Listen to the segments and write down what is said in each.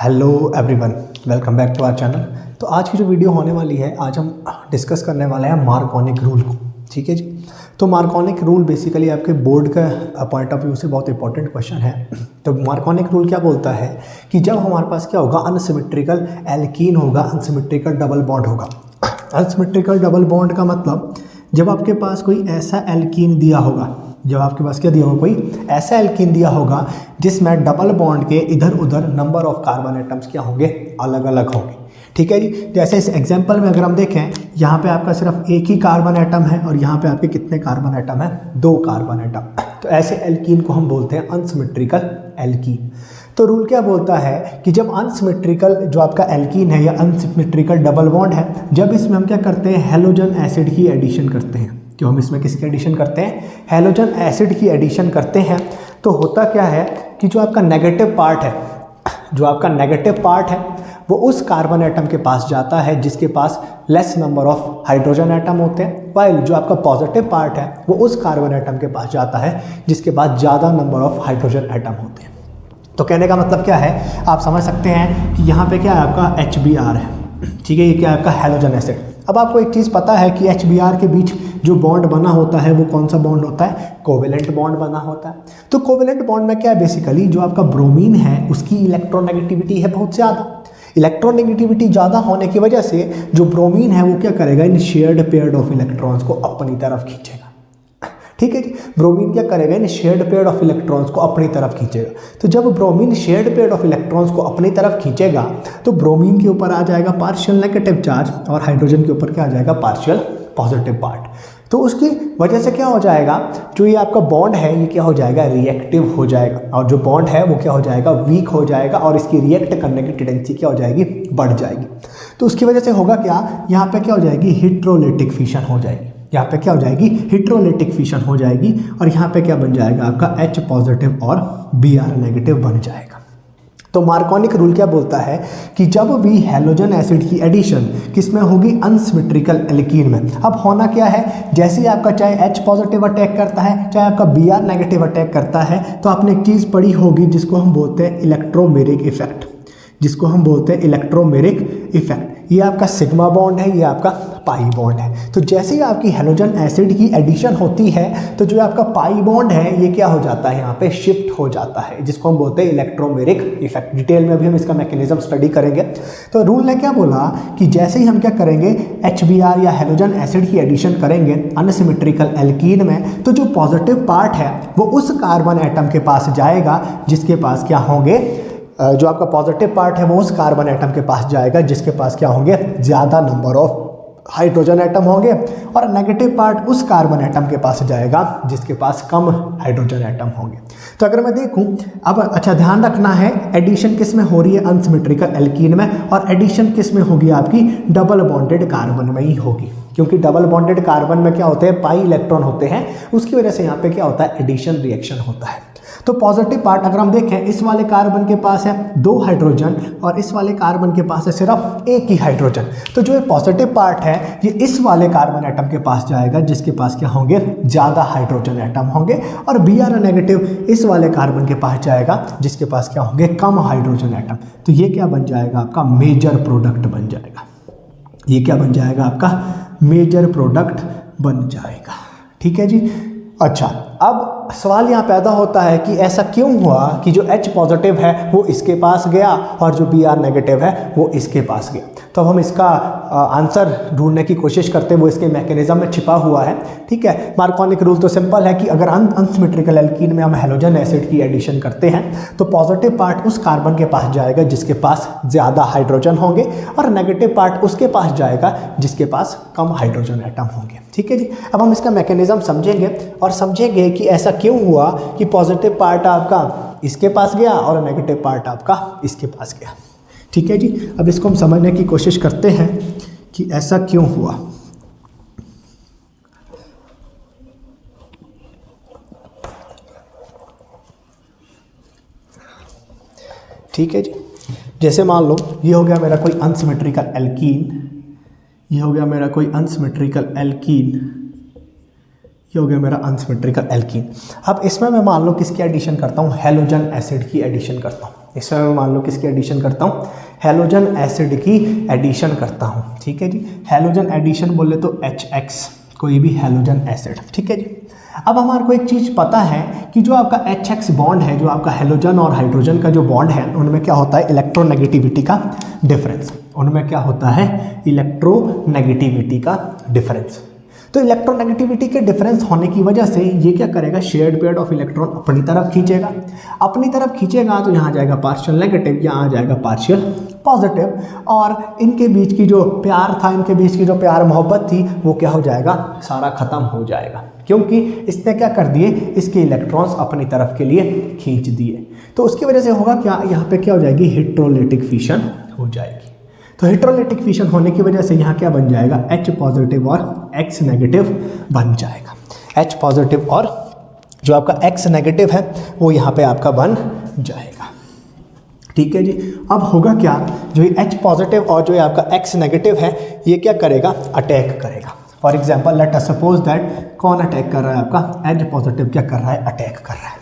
Hello everyone, welcome back to our channel. तो आज की जो वीडियो होने वाली है, आज हम डिस्कस करने वाले हैं मार्कोनिक रूल को। ठीक है जी। तो मार्कोनिक रूल बेसिकली आपके बोर्ड का पॉइंट ऑफ व्यू से बहुत इंपॉर्टेंट क्वेश्चन है। तो मार्कोनिक रूल क्या बोलता है कि जब हमारे पास क्या होगा, अनसिमेट्रिकल एल्कीन होगा, अनसिमेट्रिकल डबल बॉन्ड होगा। अनसिमेट्रिकल डबल बॉन्ड का मतलब जब आपके पास कोई ऐसा एल्कीन दिया होगा, जब आपके पास क्या दिया होगा, कोई ऐसा एल्कीन दिया होगा जिसमें डबल बॉन्ड के इधर उधर नंबर ऑफ कार्बन एटम्स क्या होंगे, अलग अलग होंगे। ठीक है जी। जैसे इस एग्जांपल में अगर हम देखें, यहाँ पे आपका सिर्फ एक ही कार्बन एटम है और यहाँ पे आपके कितने कार्बन एटम है, 2 कार्बन एटम। तो ऐसे एल्कीन को हम बोलते हैं अनसिमेट्रिकल एल्कीन। तो रूल क्या बोलता है कि जब अनसिमेट्रिकल जो आपका एल्कीन है या अनसिमेट्रिकल डबल बॉन्ड है, जब इसमें हम क्या करते हैं, हैलोजन एसिड की एडिशन करते हैं। क्यों हम इसमें किसकी एडिशन करते हैं, हैलोजन एसिड की एडिशन करते हैं। तो होता क्या है कि जो आपका नेगेटिव पार्ट है, जो आपका नेगेटिव पार्ट है वो उस कार्बन एटम के पास जाता है जिसके पास less number of hydrogen atom होते हैं, वाइल जो आपका पॉजिटिव पार्ट है वो उस कार्बन एटम के पास जाता है जिसके पास ज़्यादा नंबर ऑफ हाइड्रोजन एटम होते हैं। तो कहने का मतलब क्या है, आप समझ सकते हैं कि यहाँ पे क्या है, आपका HBr है। ठीक है, ये क्या है, आपका हैलोजन एसिड। अब आपको एक चीज़ पता है कि HBr के बीच जो बॉन्ड बना होता है वो कौन सा बॉन्ड होता है, कोवेलेंट बॉन्ड बना होता है। तो कोवेलेंट बॉन्ड में क्या है, बेसिकली जो आपका ब्रोमीन है उसकी इलेक्ट्रोनेगेटिविटी है बहुत ज़्यादा। इलेक्ट्रोनेगेटिविटी ज़्यादा होने की वजह से जो ब्रोमीन है वो क्या करेगा, इन शेयर्ड पेयर्ड ऑफ इलेक्ट्रॉन्स को अपनी तरफ खींचेगा। ठीक है जी। ब्रोमीन क्या करेगा, इन शेयर्ड पेयर्ड ऑफ इलेक्ट्रॉन्स को अपनी तरफ खींचेगा। तो जब bromine shared paired of electrons को अपनी तरफ खींचेगा तो ब्रोमीन के ऊपर आ जाएगा पार्शियल नेगेटिव चार्ज और हाइड्रोजन के ऊपर क्या आ जाएगा, पार्शियल पॉजिटिव पार्ट। तो उसकी वजह से क्या हो जाएगा, जो ये आपका बॉन्ड है ये क्या हो जाएगा, रिएक्टिव हो जाएगा, और जो बॉन्ड है वो क्या हो जाएगा, वीक हो जाएगा, और इसकी रिएक्ट करने की टेंडेंसी क्या हो जाएगी, बढ़ जाएगी। तो उसकी वजह से होगा क्या, यहाँ पे क्या हो जाएगी, हिट्रोलिटिक फिशन हो जाएगी। यहाँ पे क्या हो जाएगी, हिट्रोलिटिक फिशन हो जाएगी, और यहाँ पे क्या बन जाएगा, आपका H पॉजिटिव और Br नेगेटिव बन जाएगा। तो मार्कोनिक रूल क्या बोलता है कि जब भी हैलोजन एसिड की एडिशन किसमें होगी, अनसिमेट्रिकल एल्कीन में। अब होना क्या है, जैसे ही आपका चाहे H पॉजिटिव अटैक करता है, चाहे आपका Br नेगेटिव अटैक करता है, तो आपने एक चीज़ पढ़ी होगी जिसको हम बोलते हैं इलेक्ट्रोमेरिक इफेक्ट, जिसको हम बोलते हैं इलेक्ट्रोमेरिक इफेक्ट। ये आपका सिग्मा बॉन्ड है, ये आपका पाई बॉन्ड है। तो जैसे ही आपकी हैलोजन एसिड की एडिशन होती है तो जो आपका पाई बॉन्ड है ये क्या हो जाता है, यहाँ पे शिफ्ट हो जाता है, जिसको हम बोलते हैं इलेक्ट्रोमेरिक इफेक्ट। डिटेल में अभी हम इसका मैकेनिज्म स्टडी करेंगे। तो रूल ने क्या बोला कि जैसे ही हम क्या करेंगे, HBr या हैलोजन एसिड की एडिशन करेंगे अनसिमेट्रिकल एल्कीन में, तो जो पॉजिटिव पार्ट है वो उस कार्बन एटम के पास जाएगा जिसके पास क्या होंगे, जो आपका पॉजिटिव पार्ट है वो उस कार्बन एटम के पास जाएगा जिसके पास क्या होंगे, ज़्यादा नंबर ऑफ हाइड्रोजन एटम होंगे, और नेगेटिव पार्ट उस कार्बन एटम के पास जाएगा जिसके पास कम हाइड्रोजन एटम होंगे। तो अगर मैं देखूं, अब अच्छा ध्यान रखना है, एडिशन किस में हो रही है, अनसिमेट्रिकल एल्कीन में, और एडिशन किस में होगी, आपकी डबल बॉन्डेड कार्बन में ही होगी। क्योंकि डबल बॉन्डेड कार्बन में क्या होते हैं, पाई इलेक्ट्रॉन होते हैं, उसकी वजह से यहाँ पे क्या होता है, एडिशन रिएक्शन होता है। तो पॉजिटिव पार्ट अगर हम देखें, इस वाले कार्बन के पास है 2 हाइड्रोजन और इस वाले कार्बन के पास है सिर्फ 1 ही हाइड्रोजन। तो जो ये पॉजिटिव पार्ट है ये इस वाले कार्बन एटम के पास जाएगा जिसके पास क्या होंगे, ज़्यादा हाइड्रोजन एटम होंगे, और Br नेगेटिव इस वाले कार्बन के पास जाएगा जिसके पास क्या होंगे, कम हाइड्रोजन एटम। तो ये क्या बन जाएगा, आपका मेजर प्रोडक्ट बन जाएगा। ये क्या बन जाएगा, आपका मेजर प्रोडक्ट बन जाएगा। ठीक है जी। अच्छा, अब सवाल यहाँ पैदा होता है कि ऐसा क्यों हुआ कि जो H पॉजिटिव है वो इसके पास गया और जो Br नेगेटिव है वो इसके पास गया। तो अब हम इसका आंसर ढूंढने की कोशिश करते हैं, वो इसके मैकेनिज्म में छिपा हुआ है। ठीक है, मार्कोनिक रूल तो सिंपल है कि अगर अनसिमेट्रिकल एल्कीन में हम हैलोजन एसिड की एडिशन करते हैं तो पॉजिटिव पार्ट उस कार्बन के पास जाएगा जिसके पास ज़्यादा हाइड्रोजन होंगे, और नेगेटिव पार्ट उसके पास जाएगा जिसके पास कम हाइड्रोजन एटम होंगे। ठीक है जी। अब हम इसका मैकेनिज्म समझेंगे और समझेंगे कि ऐसा क्यों हुआ कि पॉजिटिव पार्ट आपका इसके पास गया और नेगेटिव पार्ट आपका इसके पास गया। ठीक है जी। अब इसको हम समझने की कोशिश करते हैं कि ऐसा क्यों हुआ। ठीक है जी। जैसे मान लो ये हो गया मेरा कोई अनसिमेट्रिकल एल्कीन, ये हो गया मेरा कोई अनसिमेट्रिकल एल्कीन, ये हो गया मेरा अनसिमेट्रिकल एल्कीन। अब इसमें मैं मान लो किसकी एडिशन करता हूँ, हैलोजन एसिड की एडिशन करता हूँ। इसमें मैं मान लो किसकी एडिशन करता हूँ, हैलोजन एसिड की एडिशन करता हूँ, ठीक है जी। हैलोजन एडिशन बोले तो HX, कोई भी हैलोजन एसिड, ठीक है जी। अब हमारे को एक चीज़ पता है कि जो आपका HX बॉन्ड है, जो आपका हैलोजन और हाइड्रोजन का जो बॉन्ड है, उनमें क्या होता है, इलेक्ट्रोनेगेटिविटी का डिफरेंस। उनमें क्या होता है, इलेक्ट्रोनेगेटिविटी का डिफरेंस। तो इलेक्ट्रोनेगेटिविटी के डिफरेंस होने की वजह से ये क्या करेगा, शेयर्ड पेयर ऑफ इलेक्ट्रॉन अपनी तरफ खींचेगा। अपनी तरफ खींचेगा तो यहाँ जाएगा पार्शियल नेगेटिव, यहाँ आ जाएगा पार्शियल पॉजिटिव, और इनके बीच की जो प्यार था, इनके बीच की जो प्यार मोहब्बत थी, वो क्या हो जाएगा, सारा खत्म हो जाएगा, क्योंकि इसने क्या कर दिए, इसके इलेक्ट्रॉन्स अपनी तरफ के लिए खींच दिए। तो उसकी वजह से होगा क्या, यहाँ पे क्या हो जाएगी, हिट्रोलिटिक फिशन हो जाएगी। तो हिट्रोलिटिक फिशन होने की वजह से यहाँ क्या बन जाएगा, H पॉजिटिव और X नेगेटिव बन जाएगा। H पॉजिटिव और जो आपका X नेगेटिव है वो यहाँ पे आपका बन जाएगा, ठीक है जी। अब होगा क्या, जो ये H पॉजिटिव और जो ये आपका X नेगेटिव है, ये क्या करेगा, अटैक करेगा। For example let us suppose that, कौन अटैक कर रहा है, आपका H पॉजिटिव क्या कर रहा है, अटैक कर रहा है।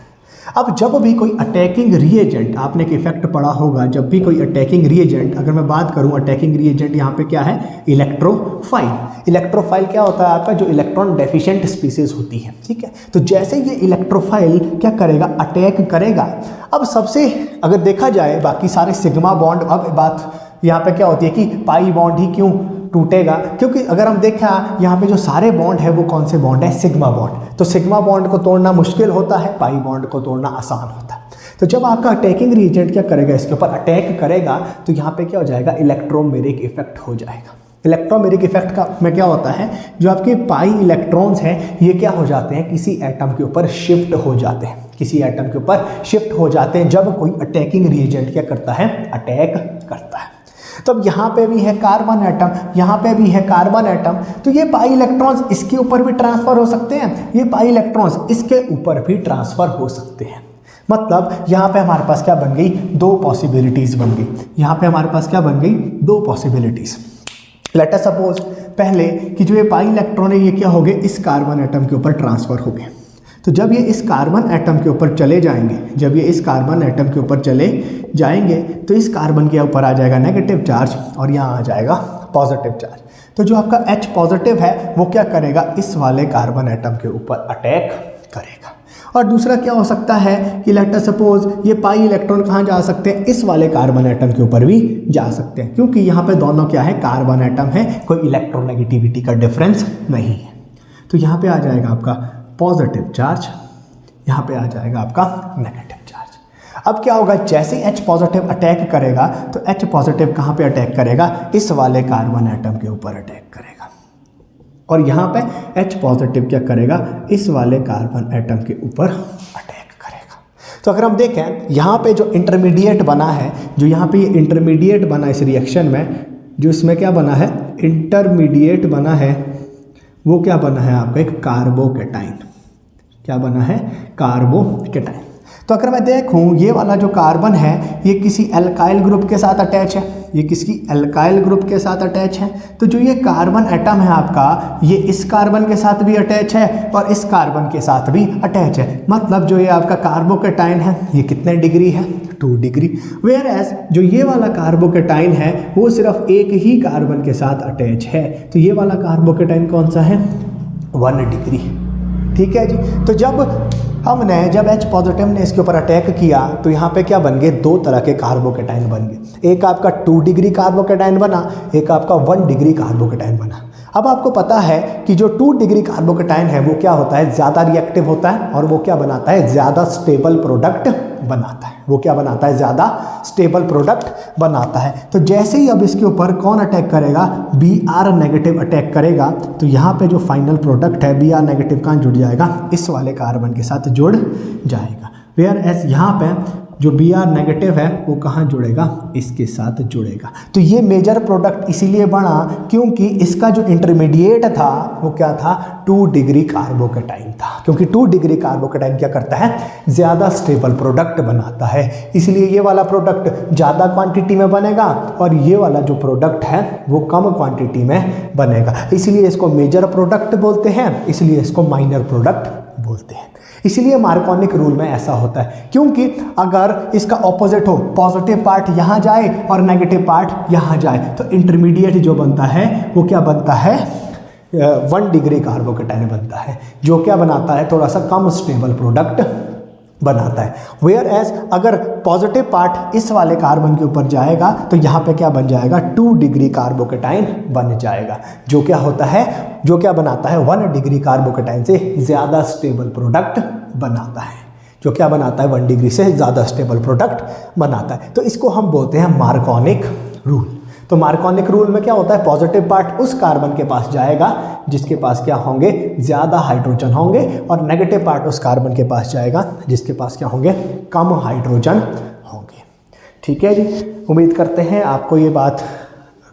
अब जब भी कोई अटैकिंग रिएजेंट, आपने एक इफेक्ट पढ़ा होगा, जब भी कोई अटैकिंग रिएजेंट, अगर मैं बात करूं अटैकिंग रिएजेंट यहाँ पे क्या है, इलेक्ट्रोफाइल। इलेक्ट्रोफाइल क्या होता है आपका, जो इलेक्ट्रॉन डेफिशिएंट स्पीसीज होती है, ठीक है। तो जैसे ये इलेक्ट्रोफाइल क्या करेगा, अटैक करेगा। अब सबसे अगर देखा जाए बाकी सारे सिग्मा बॉन्ड, अब बात यहाँ पे क्या होती है कि पाई बॉन्ड ही क्यों टूटेगा, क्योंकि अगर हम देखा यहाँ पे जो सारे बॉन्ड है वो कौन से बॉन्ड है, सिग्मा बॉन्ड। तो सिग्मा बॉन्ड को तोड़ना मुश्किल होता है, पाई बॉन्ड को तोड़ना आसान होता है। तो जब आपका अटैकिंग रिएजेंट क्या करेगा, इसके ऊपर अटैक करेगा, तो यहाँ पे क्या हो जाएगा, इलेक्ट्रोमेरिक इफेक्ट हो जाएगा। इलेक्ट्रोमेरिक इफेक्ट का में क्या होता है, जो आपके पाई इलेक्ट्रॉन्स हैं ये क्या हो जाते हैं, किसी एटम के ऊपर शिफ्ट हो जाते हैं, किसी एटम के ऊपर शिफ्ट हो जाते हैं जब कोई अटैकिंग रिएजेंट क्या करता है, अटैक करता है। तो अब यहाँ पे भी है कार्बन एटम, यहाँ पे भी है कार्बन एटम, तो ये पाई इलेक्ट्रॉन्स इसके ऊपर भी ट्रांसफर हो सकते हैं, ये पाई इलेक्ट्रॉन्स इसके ऊपर भी ट्रांसफर हो सकते हैं। मतलब यहाँ पे हमारे पास क्या बन गई, दो पॉसिबिलिटीज बन गई। यहाँ पे हमारे पास क्या बन गई, दो पॉसिबिलिटीज। लेट अस सपोज पहले कि जो ये पाई इलेक्ट्रॉन है ये क्या हो गए, इस कार्बन एटम के ऊपर ट्रांसफर हो गए। तो जब ये इस कार्बन एटम के ऊपर चले जाएंगे, जब ये इस कार्बन एटम के ऊपर चले जाएंगे, तो इस कार्बन के ऊपर आ जाएगा नेगेटिव चार्ज और यहाँ आ जाएगा पॉजिटिव चार्ज। तो जो आपका H पॉजिटिव है वो क्या करेगा, इस वाले कार्बन एटम के ऊपर अटैक करेगा। और दूसरा क्या हो सकता है कि लेट अस सपोज ये पाई इलेक्ट्रॉन कहाँ जा सकते हैं, इस वाले कार्बन एटम के ऊपर भी जा सकते हैं, क्योंकि यहाँ पे दोनों क्या है, कार्बन एटम है, कोई इलेक्ट्रोनेगेटिविटी का डिफरेंस नहीं है। तो यहाँ पे आ जाएगा आपका पॉजिटिव चार्ज, यहाँ पे आ जाएगा आपका नेगेटिव चार्ज। अब क्या होगा, जैसे H पॉजिटिव अटैक करेगा तो H पॉजिटिव कहाँ पे अटैक करेगा, इस वाले कार्बन एटम के ऊपर अटैक करेगा, और यहाँ पे H पॉजिटिव क्या करेगा, इस वाले कार्बन एटम के ऊपर अटैक करेगा। तो अगर हम देखें यहाँ पे जो इंटरमीडिएट बना है, जो यहाँ पे ये इंटरमीडिएट बना इस रिएक्शन में, जो इसमें क्या बना है, इंटरमीडिएट बना है, वो क्या बना है आपका, एक कार्बोकेटाइन। क्या बना है, कार्बोकेटाइन। तो अगर मैं देखूं ये वाला जो कार्बन है ये किसी एल्काइल ग्रुप के साथ अटैच है, ये किसी एल्काइल ग्रुप के साथ अटैच है। तो जो ये कार्बन एटम है आपका, ये इस कार्बन के साथ भी अटैच है और इस कार्बन के साथ भी अटैच है। मतलब जो ये आपका कार्बोकेटाइन है ये कितने डिग्री है, 2 डिग्री। वेयर एज जो ये वाला कार्बोकेटाइन है वो सिर्फ एक ही कार्बन के साथ अटैच है। तो ये वाला कार्बोकेटाइन कौन सा है, 1 डिग्री। ठीक है जी। तो जब H पॉजिटिव ने इसके ऊपर अटैक किया तो यहाँ पे क्या बन गए, 2 तरह के कार्बोकेटाइन बन गए। एक आपका 2 डिग्री कार्बोकेटाइन बना, एक आपका 1 डिग्री कार्बोकेटाइन बना। अब आपको पता है कि जो 2 डिग्री कार्बोकेटाइन है वो क्या होता है, ज़्यादा रिएक्टिव होता है और वो क्या बनाता है, ज़्यादा स्टेबल प्रोडक्ट बनाता है। वो क्या बनाता है, ज़्यादा स्टेबल प्रोडक्ट बनाता है। तो जैसे ही अब इसके ऊपर कौन अटैक करेगा, Br नेगेटिव अटैक करेगा, तो यहाँ पे जो फाइनल प्रोडक्ट है Br नेगेटिव कहाँ जुड़ जाएगा, इस वाले कार्बन के साथ जुड़ जाएगा। वेयर एज यहाँ पे जो Br नेगेटिव है वो कहाँ जुड़ेगा, इसके साथ जुड़ेगा। तो ये मेजर प्रोडक्ट इसीलिए बना क्योंकि इसका जो इंटरमीडिएट था वो क्या था, 2 डिग्री कार्बोकेटाइन था। क्योंकि 2 डिग्री कार्बोकेटाइन क्या करता है, ज़्यादा स्टेबल प्रोडक्ट बनाता है। इसलिए ये वाला प्रोडक्ट ज़्यादा क्वांटिटी में बनेगा और ये वाला जो प्रोडक्ट है वो कम क्वांटिटी में बनेगा। इसलिए इसको मेजर प्रोडक्ट बोलते हैं, इसलिए इसको माइनर प्रोडक्ट बोलते हैं। इसीलिए मार्कोनिक रूल में ऐसा होता है, क्योंकि अगर इसका ऑपोजिट हो, पॉजिटिव पार्ट यहाँ जाए और नेगेटिव पार्ट यहाँ जाए, तो इंटरमीडिएट जो बनता है वो क्या बनता है, 1 डिग्री कार्बोकेटाइन बनता है, जो क्या बनाता है, थोड़ा सा कम स्टेबल प्रोडक्ट बनाता है। वेयर एज अगर पॉजिटिव पार्ट इस वाले कार्बन के ऊपर जाएगा तो यहाँ पे क्या बन जाएगा, 2 डिग्री कार्बोकेटाइन बन जाएगा, जो क्या होता है, जो क्या बनाता है, 1 डिग्री कार्बोकेटाइन से ज़्यादा स्टेबल प्रोडक्ट बनाता है, जो क्या बनाता है, 1 डिग्री से ज़्यादा स्टेबल प्रोडक्ट बनाता है। तो इसको हम बोलते हैं मार्कोनिक रूल। तो मार्कोनिक रूल में क्या होता है, पॉजिटिव पार्ट उस कार्बन के पास जाएगा जिसके पास क्या होंगे, ज़्यादा हाइड्रोजन होंगे, और नेगेटिव पार्ट उस कार्बन के पास जाएगा जिसके पास क्या होंगे, कम हाइड्रोजन होंगे। ठीक है जी, उम्मीद करते हैं आपको ये बात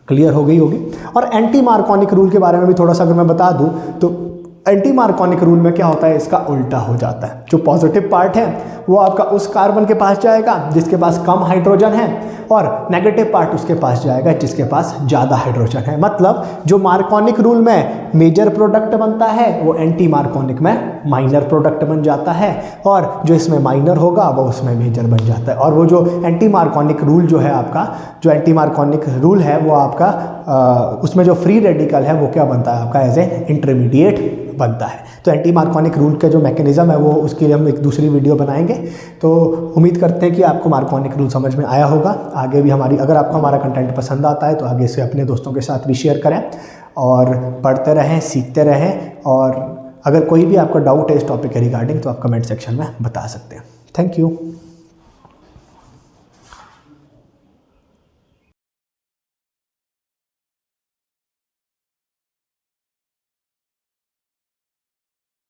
क्लियर हो गई होगी। और एंटी मार्कोनिक रूल के बारे में भी थोड़ा सा अगर मैं बता दूं, तो एंटी मार्कोनिक रूल में क्या होता है, इसका उल्टा हो जाता है। जो पॉजिटिव पार्ट है वो आपका उस कार्बन के पास जाएगा जिसके पास कम हाइड्रोजन है, और नेगेटिव पार्ट उसके पास जाएगा जिसके पास ज़्यादा हाइड्रोजन है। मतलब जो मार्कोनिक रूल में मेजर प्रोडक्ट बनता है वो एंटी मार्कोनिक में माइनर प्रोडक्ट बन जाता है, और जो इसमें माइनर होगा वो उसमें मेजर बन जाता है। और वो जो एंटी मार्कोनिक रूल जो है आपका, जो एंटी मार्कोनिक रूल है वो आपका उसमें जो फ्री रेडिकल है वो क्या बनता है आपका, एज ए इंटरमीडिएट बनता है। तो एंटी मार्कोनिक रूल का जो मैकेनिज्म है वो, उसके लिए हम एक दूसरी वीडियो बनाएंगे। तो उम्मीद करते हैं कि आपको मार्कोनिक रूल समझ में आया होगा। आगे भी अगर आपको हमारा कंटेंट पसंद आता है तो आगे से अपने दोस्तों के साथ भी शेयर करें, और पढ़ते रहें, सीखते रहें। और अगर कोई भी आपका डाउट है इस टॉपिक के रिगार्डिंग तो आप कमेंट सेक्शन में बता सकते हैं। Thank you.